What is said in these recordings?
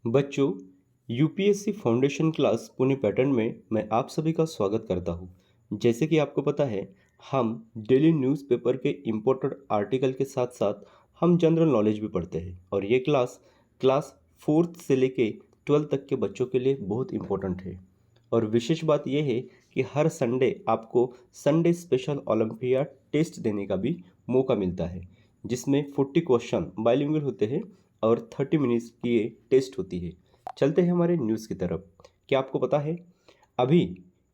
बच्चों, UPSC foundation class Pune pattern में मैं आप सभी का स्वागत करता हूं। जैसे कि आपको पता है, हम डेली न्यूज़पेपर के इम्पोर्टेंट आर्टिकल के साथ साथ हम जनरल नॉलेज भी पढ़ते हैं और ये क्लास क्लास 4th से लेके 12th तक के बच्चों के लिए बहुत इम्पोर्टेंट है। और विशेष बात यह है कि हर संडे आपको संडे स्पेशल ओलंपियाड टेस्ट देने का भी मौका मिलता है, जिसमें 40 क्वेश्चन बाइलिंगुअल होते हैं और 30 मिनट्स की ये टेस्ट होती है। चलते हैं हमारे न्यूज़ की तरफ। क्या आपको पता है, अभी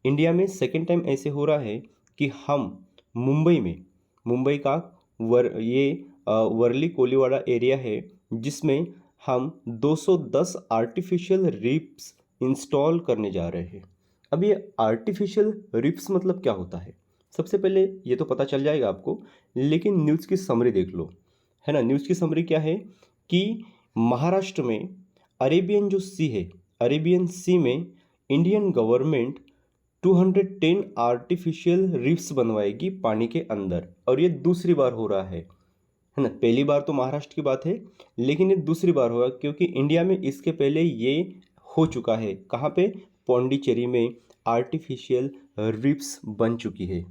इंडिया में सेकेंड टाइम ऐसे हो रहा है कि हम मुंबई का वर्ली कोलीवाड़ा एरिया है, जिसमें हम 210 आर्टिफिशियल रीफ्स इंस्टॉल करने जा रहे हैं। अब ये आर्टिफिशियल रीफ्स मतलब क्या होता है? सबसे पहले ये तो पता चल जाएगा आपको, लेकिन न्यूज़ की समरी देख लो, है ना। न्यूज़ की समरी क्या है कि महाराष्ट्र में अरेबियन सी में इंडियन गवर्नमेंट 210 आर्टिफिशियल रीफ्स बनवाएगी पानी के अंदर, और ये दूसरी बार हो रहा है ना। पहली बार तो महाराष्ट्र की बात है, लेकिन ये दूसरी बार होगा क्योंकि इंडिया में इसके पहले ये हो चुका है। कहाँ पे? पौंडीचेरी में आर्टिफिशियल रीफ्स बन चुकी है।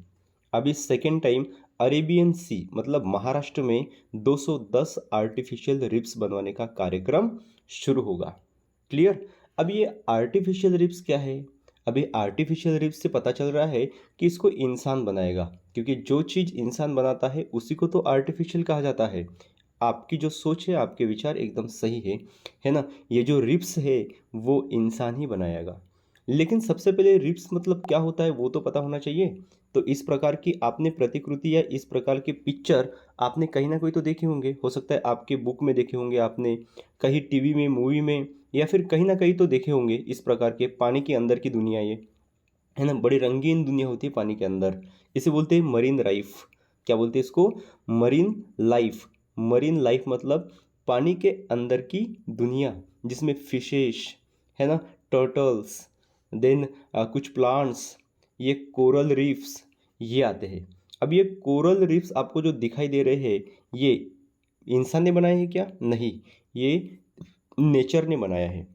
अभी सेकेंड टाइम अरेबियन सी मतलब महाराष्ट्र में 210 आर्टिफिशियल रीफ्स बनवाने का कार्यक्रम शुरू होगा। क्लियर? अब ये आर्टिफिशियल रीफ्स क्या है? अभी आर्टिफिशियल रीफ्स से पता चल रहा है कि इसको इंसान बनाएगा, क्योंकि जो चीज़ इंसान बनाता है उसी को तो आर्टिफिशियल कहा जाता है। आपकी जो सोच है, आपके विचार एकदम सही है ना। ये जो रिप्स है वो इंसान ही बनाएगा। लेकिन सबसे पहले रिप्स मतलब क्या होता है वो तो पता होना चाहिए। तो इस प्रकार की आपने प्रतिकृति या इस प्रकार के पिक्चर आपने कहीं ना कहीं तो देखे होंगे। हो सकता है आपके बुक में देखे होंगे, आपने कहीं टीवी में, मूवी में, या फिर कहीं ना कहीं तो देखे होंगे। इस प्रकार के पानी के अंदर की दुनिया ये, है ना, बड़ी रंगीन दुनिया होती है पानी के अंदर। इसे बोलते हैं मरीन लाइफ। क्या बोलते हैं इसको? Marine life. मरीन लाइफ मतलब पानी के अंदर की दुनिया, जिसमें फिशेस, है ना, टर्टल्स, देन कुछ प्लांट्स, ये कोरल रीफ्स, ये आते हैं। अब ये कोरल रीफ्स आपको जो दिखाई दे रहे हैं, ये इंसान ने बनाए हैं क्या? नहीं, ये नेचर ने बनाया है।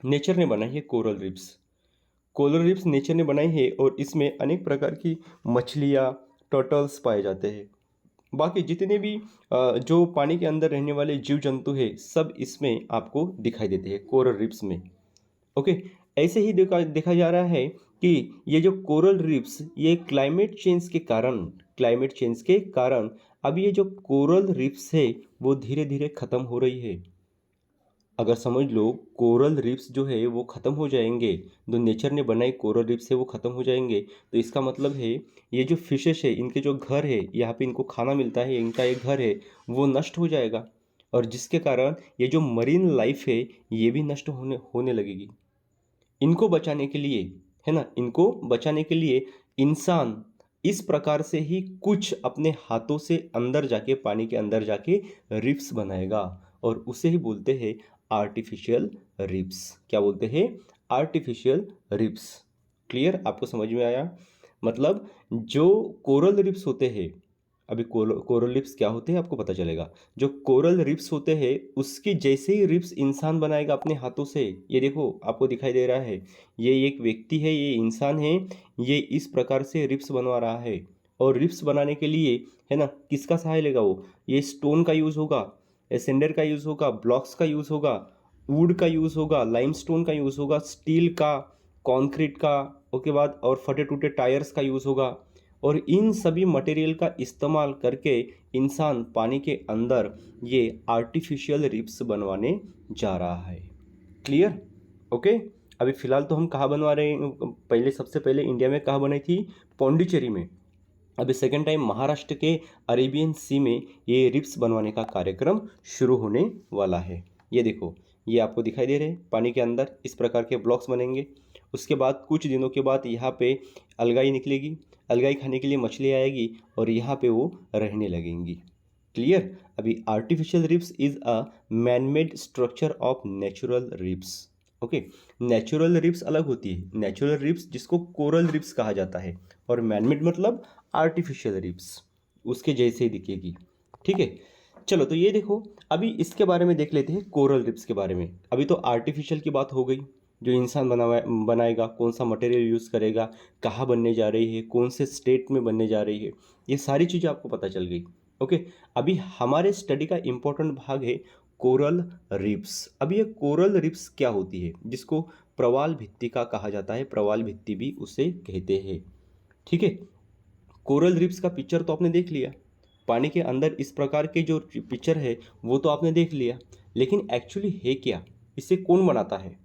नेचर ने बनाई है कोरल रीफ्स नेचर ने बनाई है, और इसमें अनेक प्रकार की मछलियाँ, टर्टल्स पाए जाते हैं। बाकी जितने भी जो पानी के अंदर रहने वाले जीव जंतु है, सब इसमें आपको दिखाई देते हैं कोरल रीफ्स में। ओके, ऐसे ही देखा जा रहा है कि ये जो कोरल रीफ्स, ये क्लाइमेट चेंज के कारण अब ये जो कोरल रीफ्स है वो धीरे धीरे ख़त्म हो रही है। अगर समझ लो कोरल रीफ्स जो है वो ख़त्म हो जाएंगे, जो नेचर ने बनाई कोरल रीफ्स है वो ख़त्म हो जाएंगे, तो इसका मतलब है ये जो फिशेस है, इनके जो घर है, यहाँ पे इनको खाना मिलता है, इनका एक घर है, वो नष्ट हो जाएगा। और जिसके कारण ये जो मरीन लाइफ है ये भी नष्ट होने लगेगी। इनको बचाने के लिए, है ना, इनको बचाने के लिए इंसान इस प्रकार से ही कुछ अपने हाथों से अंदर जाके, पानी के अंदर जाके रिफ्स बनाएगा, और उसे ही बोलते हैं आर्टिफिशियल रिफ्स। क्या बोलते हैं? Artificial riffs. क्लियर? आपको समझ में आया? मतलब जो कोरल रिफ्स होते हैं, अभी कोरल रिफ्स क्या होते हैं आपको पता चलेगा। जो कोरल रिफ्स होते हैं उसकी जैसे ही रिफ्स इंसान बनाएगा अपने हाथों से। ये देखो, आपको दिखाई दे रहा है, ये एक व्यक्ति है, ये इंसान है, ये इस प्रकार से रिफ्स बनवा रहा है। और रिफ्स बनाने के लिए, है ना, किसका सहाय लेगा वो? ये स्टोन का यूज़ होगा, सेंडर का यूज़ होगा, ब्लॉक्स का यूज़ होगा, वुड का यूज़ होगा, लाइमस्टोन का यूज़ होगा, स्टील का, कंक्रीट का, उसके बाद और फटे टूटे टायर्स का यूज़ होगा। और इन सभी मटेरियल का इस्तेमाल करके इंसान पानी के अंदर ये आर्टिफिशियल रिफ्स बनवाने जा रहा है। क्लियर? ओके। अभी फ़िलहाल तो हम कहाँ बनवा रहे हैं? पहले, सबसे पहले इंडिया में कहाँ बनाई थी? पौंडीचेरी में। अभी सेकेंड टाइम महाराष्ट्र के अरेबियन सी में ये रिप्स बनवाने का कार्यक्रम शुरू होने वाला है। ये देखो, ये आपको दिखाई दे रहे हैं, पानी के अंदर इस प्रकार के ब्लॉक्स बनेंगे। उसके बाद कुछ दिनों के बाद यहाँ पे अलगाई निकलेगी, अलगाई खाने के लिए मछली आएगी, और यहाँ पे वो रहने लगेंगी। क्लियर? अभी artificial reefs is a man made structure of natural reefs. Okay, natural reefs अलग होती है। नेचुरल रिप्स जिसको कोरल रिप्स कहा जाता है, और मैनमेड मतलब आर्टिफिशियल रिप्स, उसके जैसे ही दिखेगी। ठीक है, चलो, तो ये देखो, अभी इसके बारे में देख लेते हैं, कोरल रिप्स के बारे में। अभी तो आर्टिफिशियल की बात हो गई, जो इंसान बनाएगा, कौन सा मटेरियल यूज़ करेगा, कहाँ बनने जा रही है, कौन से स्टेट में बनने जा रही है, ये सारी चीज़ें आपको पता चल गई। ओके, अभी हमारे स्टडी का इम्पोर्टेंट भाग है कोरल रिप्स। अभी ये कोरल रिप्स क्या होती है, जिसको प्रवाल भित्तिका कहा जाता है, प्रवाल भित्ति भी उसे कहते हैं। ठीक है, कोरल रिप्स का पिक्चर तो आपने देख लिया, पानी के अंदर इस प्रकार के जो पिक्चर है वो तो आपने देख लिया, लेकिन एक्चुअली है क्या, इसे कौन बनाता है?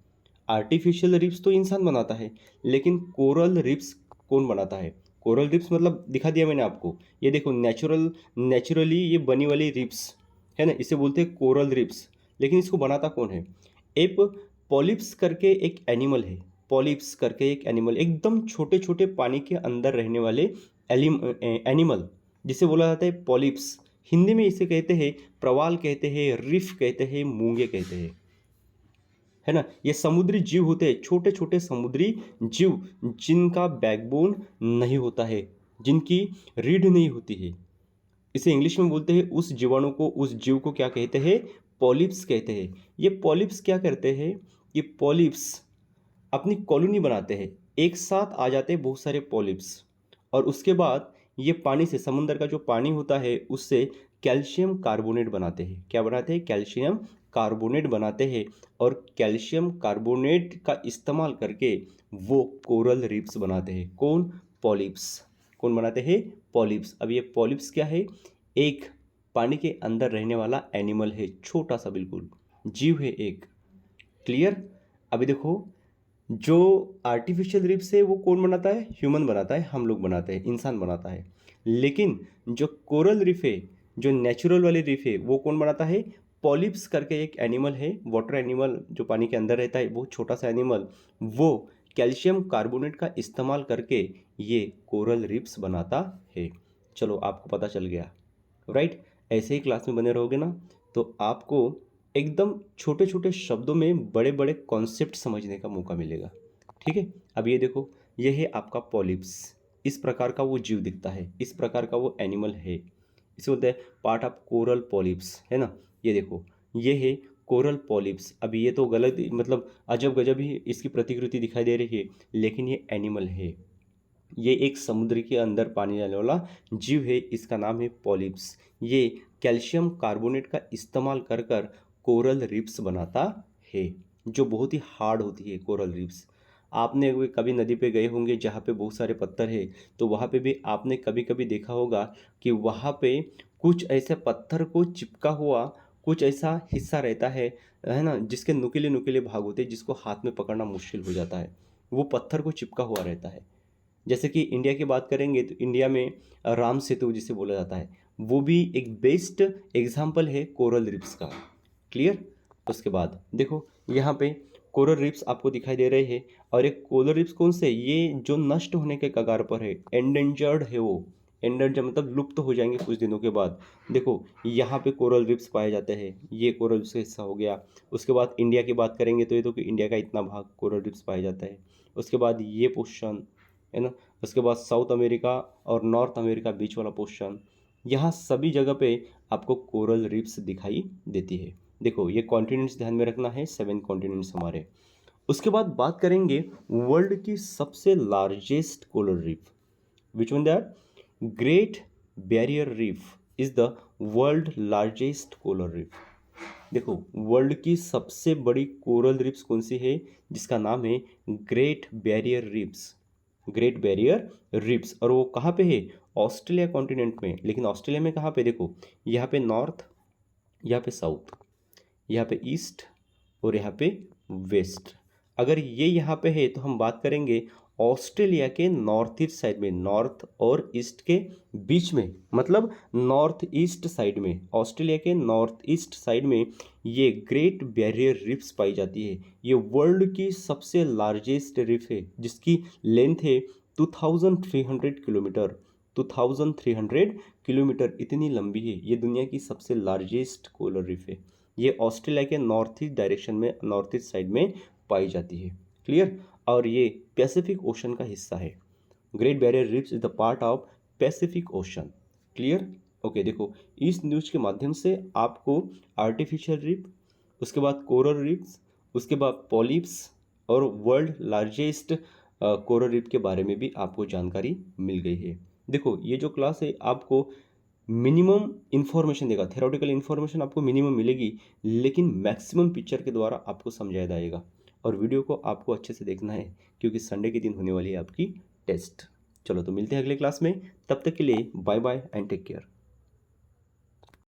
आर्टिफिशियल रिप्स तो इंसान बनाता है, लेकिन कोरल रिप्स कौन बनाता है? कोरल रिप्स मतलब दिखा दिया मैंने आपको, ये देखो नेचुरली ये बनी वाली रिप्स है ना, इसे बोलते हैं कोरल रिप्स। लेकिन इसको बनाता कौन है? एक पॉलिप्स करके एक एनिमल है, पॉलिप्स करके एक एनिमल, एकदम छोटे छोटे पानी के अंदर रहने वाले एनिमल, जिसे बोला जाता है पॉलिप्स। हिंदी में इसे कहते हैं प्रवाल, कहते हैं रिफ, कहते हैं मूंगे, कहते हैं, है ना। ये समुद्री जीव होते हैं, छोटे छोटे समुद्री जीव, जिनका बैकबोन नहीं होता है, जिनकी रीढ़ नहीं होती है। इसे इंग्लिश में बोलते हैं, उस जीवाणु को, उस जीव को क्या कहते हैं? पॉलिप्स कहते हैं। ये पॉलिप्स क्या करते हैं? ये पॉलिप्स अपनी कॉलोनी बनाते हैं, एक साथ आ जाते हैं बहुत सारे पॉलिप्स, और उसके बाद ये पानी से, समुद्र का जो पानी होता है उससे कैल्शियम कार्बोनेट बनाते हैं। क्या बनाते हैं? कैल्शियम कार्बोनेट बनाते हैं, और कैल्शियम कार्बोनेट का इस्तेमाल करके वो कोरल रीफ्स बनाते हैं। कौन? पॉलिप्स। कौन बनाते हैं? पॉलिप्स। अब ये पॉलिप्स क्या है? एक पानी के अंदर रहने वाला एनिमल है, छोटा सा बिल्कुल जीव है एक। क्लियर? अभी देखो, जो आर्टिफिशियल रिप्स है वो कौन बनाता है? ह्यूमन बनाता है, हम लोग बनाते हैं, इंसान बनाता है। लेकिन जो कोरल रिफ है, जो नेचुरल वाली रिफ है, वो कौन बनाता है? पॉलिप्स करके एक एनिमल है, वाटर एनिमल, जो पानी के अंदर रहता है, बहुत छोटा सा एनिमल, वो कैल्शियम कार्बोनेट का इस्तेमाल करके ये कोरल रिप्स बनाता है। चलो, आपको पता चल गया, राइट। ऐसे ही क्लास में बने रहोगे ना, तो आपको एकदम छोटे छोटे शब्दों में बड़े बड़े कॉन्सेप्ट समझने का मौका मिलेगा। ठीक है, अब ये देखो, ये है आपका पॉलिप्स। इस प्रकार का वो जीव दिखता है, इस प्रकार का वो एनिमल है, इसे बोलते हैं पार्ट ऑफ कोरल पॉलिप्स, है ना। ये देखो, ये है कोरल पॉलिप्स। अभी ये तो गलत, मतलब अजब गजब ही इसकी प्रतिकृति दिखाई दे रही है, लेकिन ये एनिमल है। ये एक समुद्र के अंदर पानी रहने वाला जीव है, इसका नाम है पॉलिप्स। ये कैल्शियम कार्बोनेट का इस्तेमाल कर कर कोरल रिप्स बनाता है, जो बहुत ही हार्ड होती है कोरल रिप्स। आपने कभी नदी पे गए होंगे जहाँ पे बहुत सारे पत्थर है, तो वहाँ पे भी आपने कभी कभी देखा होगा कि वहाँ पे कुछ ऐसे पत्थर को चिपका हुआ कुछ ऐसा हिस्सा रहता है ना, जिसके नुकीले नुकीले भाग होते हैं, जिसको हाथ में पकड़ना मुश्किल हो जाता है, वो पत्थर को चिपका हुआ रहता है। जैसे कि इंडिया की बात करेंगे तो इंडिया में राम सेतु जिसे बोला जाता है, वो भी एक बेस्ट एग्जाम्पल है कोरल रिप्स का। क्लियर? उसके बाद देखो, यहाँ पे कोरल रिप्स आपको दिखाई दे रहे हैं, और एक कोरल रिप्स कौन से? ये जो नष्ट होने के कगार पर है, एंडेंजर्ड है वो। एंडेंजर्ड मतलब लुप्त हो जाएंगे कुछ दिनों के बाद। देखो, यहाँ पे कोरल रिप्स पाए जाते हैं, ये कोरल रिप्स का हिस्सा हो गया। उसके बाद इंडिया की बात करेंगे तो ये तो कि इंडिया का इतना भाग कोरल रिप्स पाया जाता है। उसके बाद ये पोर्शन, है ना। उसके बाद साउथ अमेरिका और नॉर्थ अमेरिका बीच वाला पोर्शन, यहाँ सभी जगह पे आपको कोरल रीफ्स दिखाई देती है। देखो, ये कॉन्टिनेंट्स ध्यान में रखना है, 7 कॉन्टिनेंट्स हमारे। उसके बाद बात करेंगे वर्ल्ड की सबसे largest coral reef, which one that? Great barrier reef is the world largest coral reef. देखो, वर्ल्ड की सबसे बड़ी कोरल रीफ्स कौन सी है? जिसका नाम है great barrier reefs. Great barrier reefs, और वो कहाँ पे है? ऑस्ट्रेलिया कॉन्टिनेंट में। लेकिन ऑस्ट्रेलिया में कहाँ पे? देखो, यहाँ पे नॉर्थ, यहाँ पे साउथ, यहाँ पे ईस्ट, और यहाँ पे वेस्ट। अगर ये यहाँ पे है तो हम बात करेंगे ऑस्ट्रेलिया के नॉर्थ ईस्ट साइड में, नॉर्थ और ईस्ट के बीच में, मतलब नॉर्थ ईस्ट साइड में, ऑस्ट्रेलिया के नॉर्थ ईस्ट साइड में ये ग्रेट बैरियर रिफ्स पाई जाती है। ये वर्ल्ड की सबसे लार्जेस्ट रिफ है, जिसकी लेंथ है 2300 किलोमीटर। 2300 किलोमीटर इतनी लंबी है, ये दुनिया की सबसे लार्जेस्ट कोरल रिफ है। ये ऑस्ट्रेलिया के नॉर्थ ईस्ट डायरेक्शन में, नॉर्थ ईस्ट साइड में पाई जाती है। क्लियर? और ये पैसिफिक ओशन का हिस्सा है। Great barrier reefs is the part of Pacific ocean. Clear? Okay, देखो, इस न्यूज़ के माध्यम से आपको आर्टिफिशियल रीफ, उसके बाद कोरल रीफ्स, उसके बाद पॉलिप्स और वर्ल्ड लार्जेस्ट कोरल रीफ के बारे में भी आपको जानकारी मिल गई है। देखो, ये जो क्लास है आपको मिनिमम इन्फॉर्मेशन देगा, थ्योरेटिकल इन्फॉर्मेशन आपको मिनिमम मिलेगी, लेकिन मैक्सिमम पिक्चर के द्वारा आपको समझाया जाएगा। और वीडियो को आपको अच्छे से देखना है क्योंकि संडे के दिन होने वाली है आपकी टेस्ट। चलो, तो मिलते हैं अगले क्लास में, तब तक के लिए bye bye and take care.